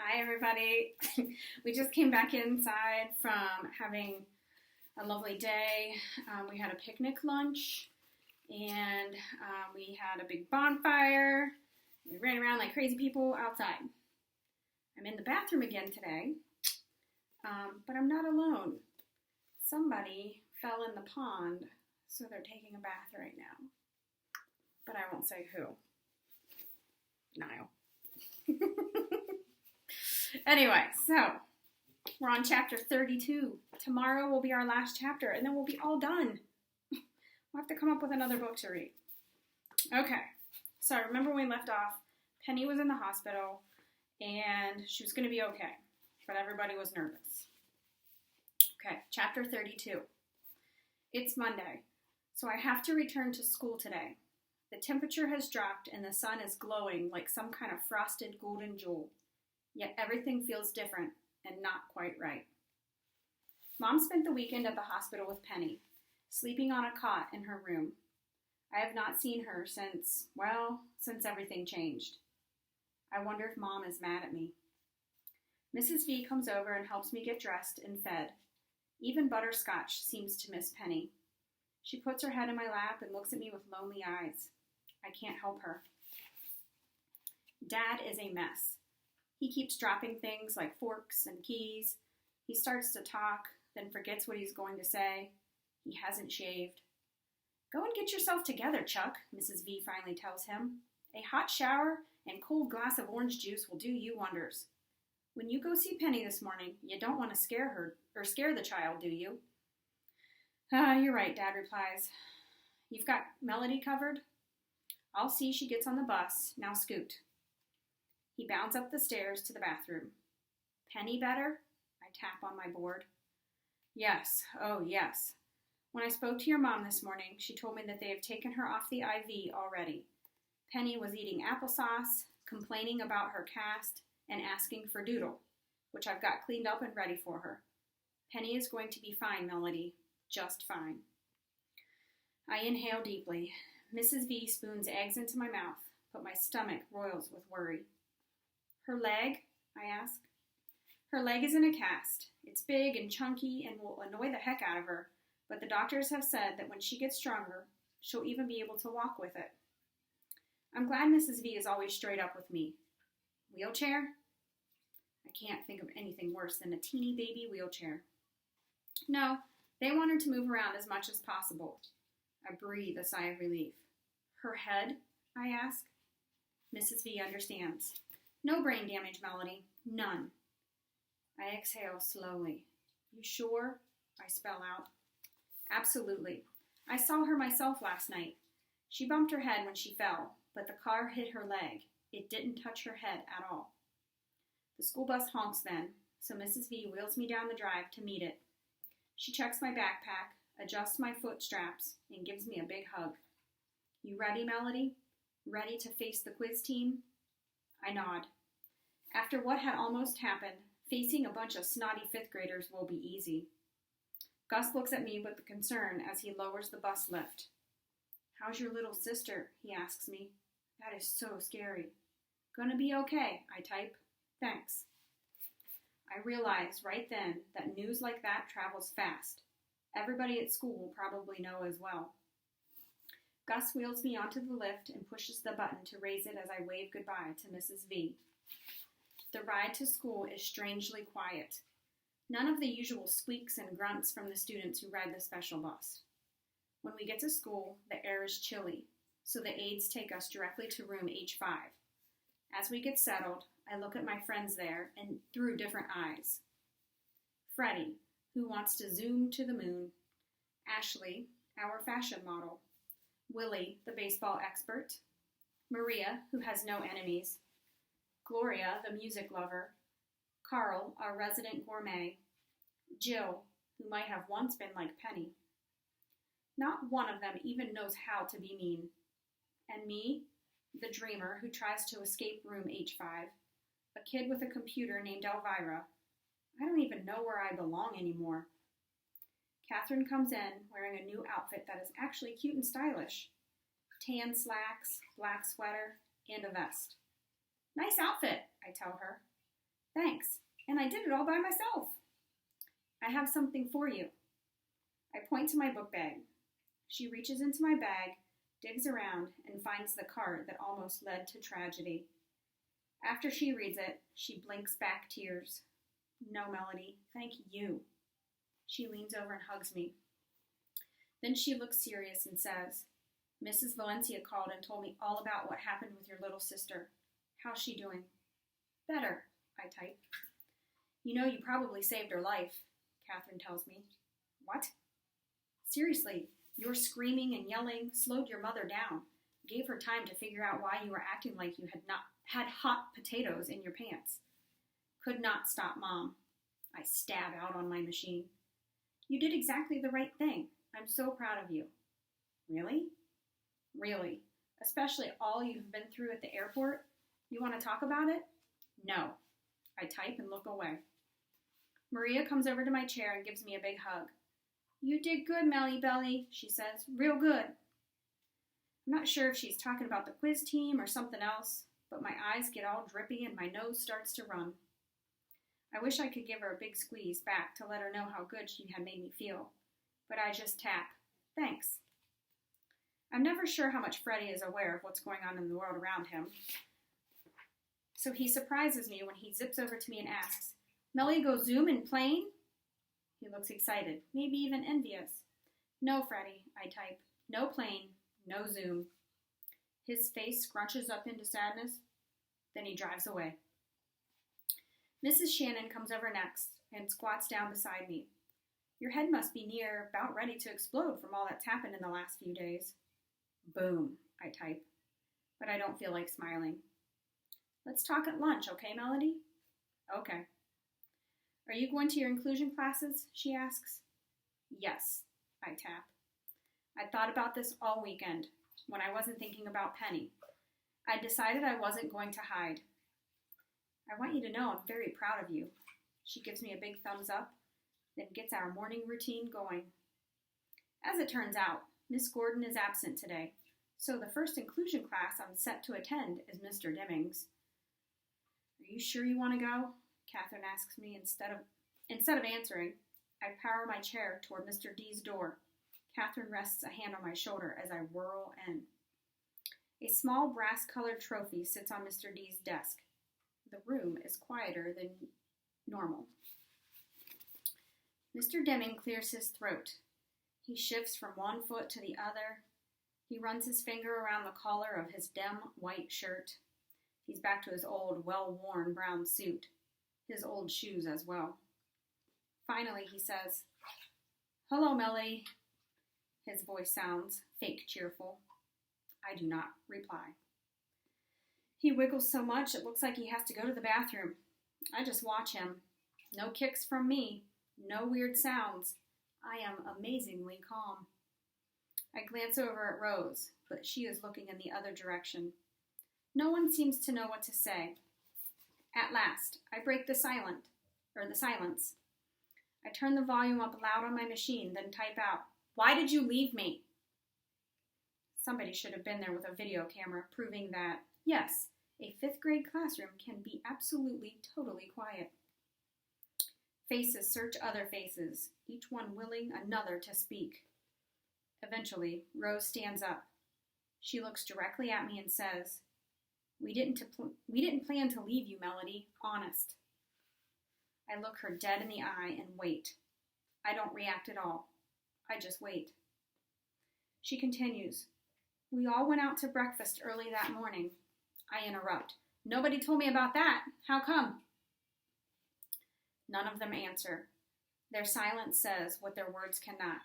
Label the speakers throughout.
Speaker 1: Hi, everybody. We just came back inside from having a lovely day. We had a picnic lunch and we had a big bonfire. We ran around like crazy people outside. I'm in the bathroom again today, but I'm not alone. Somebody fell in the pond, so they're taking a bath right now. But I won't say who. Niall. Anyway, so we're on chapter 32. Tomorrow will be our last chapter, and then we'll be all done. We'll have to come up with another book to read. Okay, so I remember when we left off, Penny was in the hospital, and she was going to be okay, but everybody was nervous. Okay, chapter 32. It's Monday, so I have to return to school today. The temperature has dropped, and the sun is glowing like some kind of frosted golden jewel. Yet everything feels different and not quite right. Mom spent the weekend at the hospital with Penny, sleeping on a cot in her room. I have not seen her since everything changed. I wonder if Mom is mad at me. Mrs. V comes over and helps me get dressed and fed. Even Butterscotch seems to miss Penny. She puts her head in my lap and looks at me with lonely eyes. I can't help her. Dad is a mess. He keeps dropping things like forks and keys. He starts to talk, then forgets what he's going to say. He hasn't shaved. Go and get yourself together, Chuck, Mrs. V finally tells him. A hot shower and cold glass of orange juice will do you wonders. When you go see Penny this morning, you don't want to scare her or scare the child, do you? You're right, Dad replies. You've got Melody covered? I'll see she gets on the bus. Now scoot. He bounds up the stairs to the bathroom. Penny better? I tap on my board. Yes, oh yes. When I spoke to your mom this morning, she told me that they have taken her off the IV already. Penny was eating applesauce, complaining about her cast, and asking for doodle, which I've got cleaned up and ready for her. Penny is going to be fine, Melody. Just fine. I inhale deeply. Mrs. V spoons eggs into my mouth, but my stomach roils with worry. Her leg? I ask. Her leg is in a cast. It's big and chunky and will annoy the heck out of her, but the doctors have said that when she gets stronger, she'll even be able to walk with it. I'm glad Mrs. V is always straight up with me. Wheelchair? I can't think of anything worse than a teeny baby wheelchair. No, they want her to move around as much as possible. I breathe a sigh of relief. Her head? I ask. Mrs. V understands. No brain damage, Melody. None. I exhale slowly. You sure? I spell out. Absolutely. I saw her myself last night. She bumped her head when she fell, but the car hit her leg. It didn't touch her head at all. The school bus honks then, so Mrs. V wheels me down the drive to meet it. She checks my backpack, adjusts my foot straps, and gives me a big hug. You ready, Melody? Ready to face the quiz team? I nod. After what had almost happened, facing a bunch of snotty fifth graders will be easy. Gus looks at me with concern as he lowers the bus lift. How's your little sister? He asks me. That is so scary. Gonna be okay, I type. Thanks. I realize right then that news like that travels fast. Everybody at school will probably know as well. Gus wheels me onto the lift and pushes the button to raise it as I wave goodbye to Mrs. V. The ride to school is strangely quiet. None of the usual squeaks and grunts from the students who ride the special bus. When we get to school, the air is chilly, so the aides take us directly to room H5. As we get settled, I look at my friends there and through different eyes. Freddie, who wants to zoom to the moon. Ashley, our fashion model. Willie, the baseball expert. Maria, who has no enemies. Gloria, the music lover. Carl, our resident gourmet. Jill, who might have once been like Penny. Not one of them even knows how to be mean. And me, the dreamer who tries to escape room H5, a kid with a computer named Elvira. I don't even know where I belong anymore. Catherine comes in wearing a new outfit that is actually cute and stylish. Tan slacks, black sweater, and a vest. Nice outfit, I tell her. Thanks, and I did it all by myself. I have something for you. I point to my book bag. She reaches into my bag, digs around, and finds the card that almost led to tragedy. After she reads it, she blinks back tears. No, Melody, thank you. She leans over and hugs me. Then she looks serious and says, Mrs. Valencia called and told me all about what happened with your little sister. How's she doing? Better, I type. You know you probably saved her life, Catherine tells me. What? Seriously, your screaming and yelling slowed your mother down, gave her time to figure out why you were acting like you had hot potatoes in your pants. Could not stop Mom. I stab out on my machine. You did exactly the right thing. I'm so proud of you. Really? Really. Especially all you've been through at the airport? You want to talk about it? No. I type and look away. Maria comes over to my chair and gives me a big hug. You did good, Melly Belly, she says. Real good. I'm not sure if she's talking about the quiz team or something else, but my eyes get all drippy and my nose starts to run. I wish I could give her a big squeeze back to let her know how good she had made me feel, but I just tap. Thanks. I'm never sure how much Freddie is aware of what's going on in the world around him, so he surprises me when he zips over to me and asks, Melly go Zoom in plane? He looks excited, maybe even envious. No, Freddie, I type. No plane, no Zoom. His face scrunches up into sadness, then he drives away. Mrs. Shannon comes over next and squats down beside me. Your head must be near about ready to explode from all that's happened in the last few days. Boom, I type, but I don't feel like smiling. Let's talk at lunch, okay, Melody? Okay. Are you going to your inclusion classes? She asks. Yes, I tap. I thought about this all weekend when I wasn't thinking about Penny. I decided I wasn't going to hide. I want you to know I'm very proud of you. She gives me a big thumbs up, then gets our morning routine going. As it turns out, Miss Gordon is absent today, so the first inclusion class I'm set to attend is Mr. Demings. Are you sure you want to go? Catherine asks me. Instead of answering, I power my chair toward Mr. D's door. Catherine rests a hand on my shoulder as I whirl in. A small brass-colored trophy sits on Mr. D's desk. The room is quieter than normal. Mr. Deming clears his throat. He shifts from one foot to the other. He runs his finger around the collar of his dim white shirt. He's back to his old, well-worn brown suit. His old shoes as well. Finally, he says, Hello, Melly. His voice sounds fake cheerful. I do not reply. He wiggles so much it looks like he has to go to the bathroom. I just watch him. No kicks from me. No weird sounds. I am amazingly calm. I glance over at Rose, but she is looking in the other direction. No one seems to know what to say. At last, I break the silence. I turn the volume up loud on my machine, then type out, Why did you leave me? Somebody should have been there with a video camera proving that, yes, a 5th grade classroom can be absolutely, totally quiet. Faces search other faces, each one willing another to speak. Eventually, Rose stands up. She looks directly at me and says, We didn't plan to leave you, Melody, honest. I look her dead in the eye and wait. I don't react at all. I just wait. She continues, We all went out to breakfast early that morning. I interrupt. Nobody told me about that. How come? None of them answer. Their silence says what their words cannot.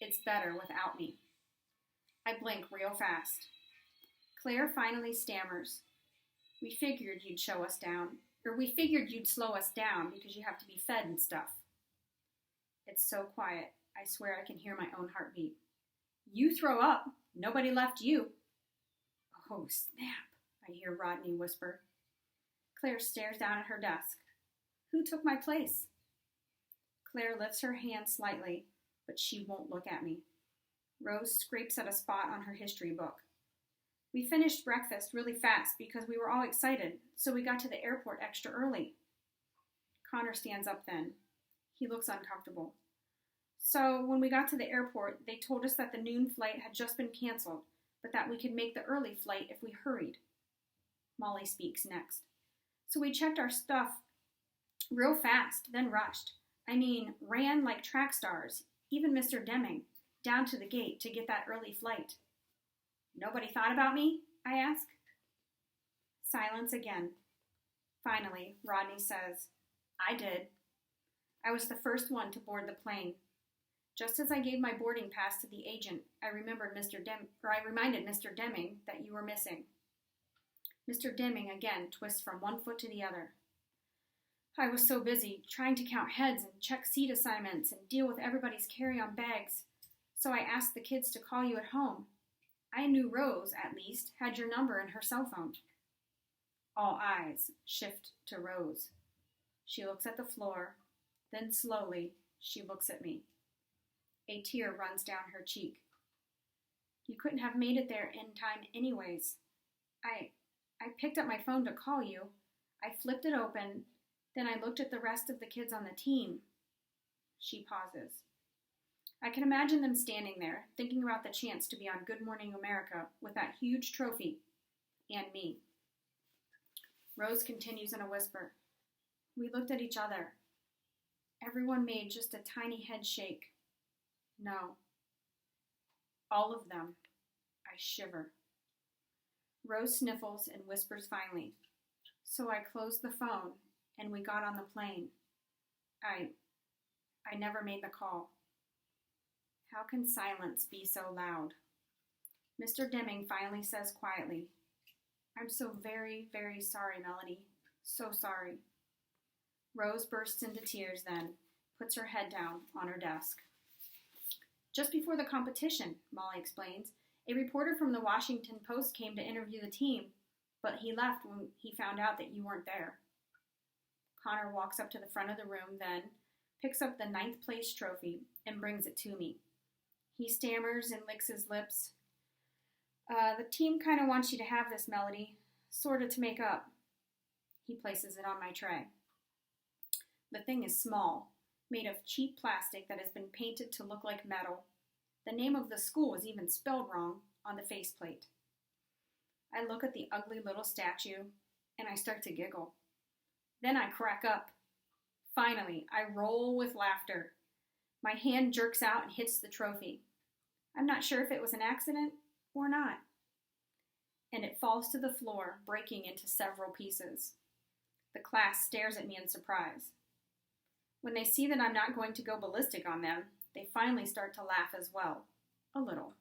Speaker 1: It's better without me. I blink real fast. Claire finally stammers. We figured you'd slow us down because you have to be fed and stuff. It's so quiet, I swear I can hear my own heartbeat. You throw up. Nobody left you. Oh, snap, I hear Rodney whisper. Claire stares down at her desk. Who took my place? Claire lifts her hand slightly, but she won't look at me. Rose scrapes at a spot on her history book. We finished breakfast really fast because we were all excited, so we got to the airport extra early. Connor stands up then. He looks uncomfortable. So, when we got to the airport, they told us that the noon flight had just been canceled, but that we could make the early flight if we hurried. Molly speaks next. So we checked our stuff real fast, then rushed. Ran like track stars, even Mr. Deming, down to the gate to get that early flight. Nobody thought about me? I ask. Silence again. Finally, Rodney says, I did. I was the first one to board the plane. Just as I gave my boarding pass to the agent, I reminded Mr. Deming that you were missing. Mr. Deming again twists from one foot to the other. I was so busy trying to count heads and check seat assignments and deal with everybody's carry-on bags, so I asked the kids to call you at home. I knew Rose, at least, had your number in her cell phone. All eyes shift to Rose. She looks at the floor, then slowly she looks at me. A tear runs down her cheek. You couldn't have made it there in time anyways. I picked up my phone to call you. I flipped it open, then I looked at the rest of the kids on the team. She pauses. I can imagine them standing there, thinking about the chance to be on Good Morning America with that huge trophy, and me. Rose continues in a whisper. We looked at each other. Everyone made just a tiny head shake. No. All of them. I shiver. Rose sniffles and whispers finally. So I closed the phone, and we got on the plane. I never made the call. How can silence be so loud? Mr. Deming finally says quietly, I'm so very, very sorry, Melody. So sorry. Rose bursts into tears then, puts her head down on her desk. Just before the competition, Molly explains, a reporter from the Washington Post came to interview the team, but he left when he found out that you weren't there. Connor walks up to the front of the room then, picks up the 9th place trophy, and brings it to me. He stammers and licks his lips. The team kind of wants you to have this, Melody, sort of to make up. He places it on my tray. The thing is small, made of cheap plastic that has been painted to look like metal. The name of the school is even spelled wrong on the faceplate. I look at the ugly little statue, and I start to giggle. Then I crack up. Finally, I roll with laughter. My hand jerks out and hits the trophy. I'm not sure if it was an accident or not. And it falls to the floor, breaking into several pieces. The class stares at me in surprise. When they see that I'm not going to go ballistic on them, they finally start to laugh as well. A little.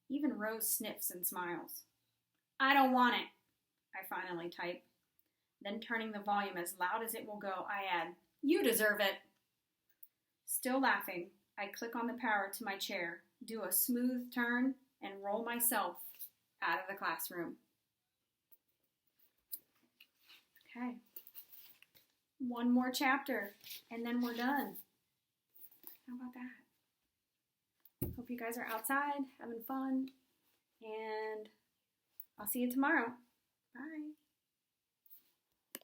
Speaker 1: Even Rose sniffs and smiles. I don't want it, I finally type. Then turning the volume as loud as it will go, I add, You deserve it. Still laughing, I click on the power to my chair, do a smooth turn, and roll myself out of the classroom. Okay. One more chapter, and then we're done. How about that? Hope you guys are outside, having fun, and I'll see you tomorrow. Bye.